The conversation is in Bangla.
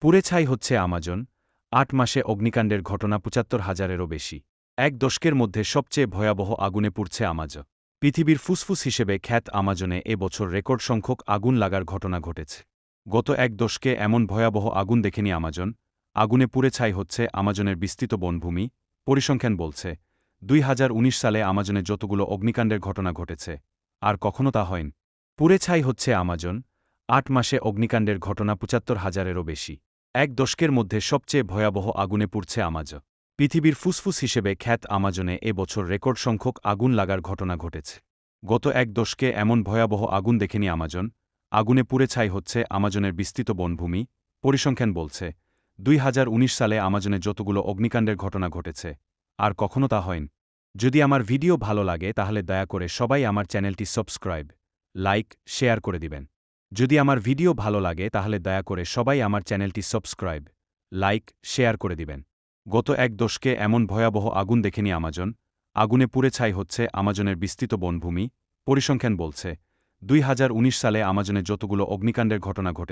পুড়ে ছাই হচ্ছে আমাজন। ৮ মাসে অগ্নিকাণ্ডের ঘটনা ৭৫,০০০-এরও বেশি। এক দশকের মধ্যে সবচেয়ে ভয়াবহ আগুনে পুড়ছে আমাজন। পৃথিবীর ফুসফুস হিসেবে খ্যাত আমাজনে এ বছর রেকর্ড সংখ্যক আগুন লাগার ঘটনা ঘটেছে। গত এক দশকে এমন ভয়াবহ আগুন দেখেনি আমাজন। আগুনে পুড়ে ছাই হচ্ছে আমাজনের বিস্তৃত বনভূমি। পরিসংখ্যান বলছে, ২০১৯ সালে আমাজনে যতগুলো অগ্নিকাণ্ডের ঘটনা ঘটেছে, আর কখনো তা হয়নি। পুড়ে ছাই হচ্ছে আমাজন। ৮ মাসে অগ্নিকাণ্ডের ঘটনা ৭৫,০০০-এরও বেশি। এক দশকের মধ্যে সবচেয়ে ভয়াবহ আগুনে পুড়ছে আমাজন। পৃথিবীর ফুসফুস হিসেবে খ্যাত আমাজনে এ বছর রেকর্ড সংখ্যক আগুন লাগার ঘটনা ঘটেছে। গত এক দশকে এমন ভয়াবহ আগুন দেখেনি আমাজন। আগুনে পুড়ে ছাই হচ্ছে আমাজনের বিস্তৃত বনভূমি। পরিসংখ্যান বলছে, ২০১৯ সালে আমাজনে যতগুলো অগ্নিকাণ্ডের ঘটনা ঘটেছে, আর কখনো তা হয়নি। যদি আমার ভিডিও ভালো লাগে তাহলে দয়া করে সবাই আমার চ্যানেলটি সাবস্ক্রাইব, লাইক, শেয়ার করে দিবেন। যদি আমার ভিডিও ভালো লাগে তাহলে দয়া করে সবাই আমার চ্যানেলটি সাবস্ক্রাইব, লাইক, শেয়ার করে দিবেন। গত এক দশকে এমন ভয়াবহ আগুন দেখেনি আমাজন। আগুনে পুড়ে ছাই হচ্ছে আমাজনের বিস্তৃত বনভূমি। পরিসংখ্যান বলছে, ২০১৯ সালে আমাজনে যতগুলো অগ্নিকাণ্ডের ঘটনা ঘটেছে,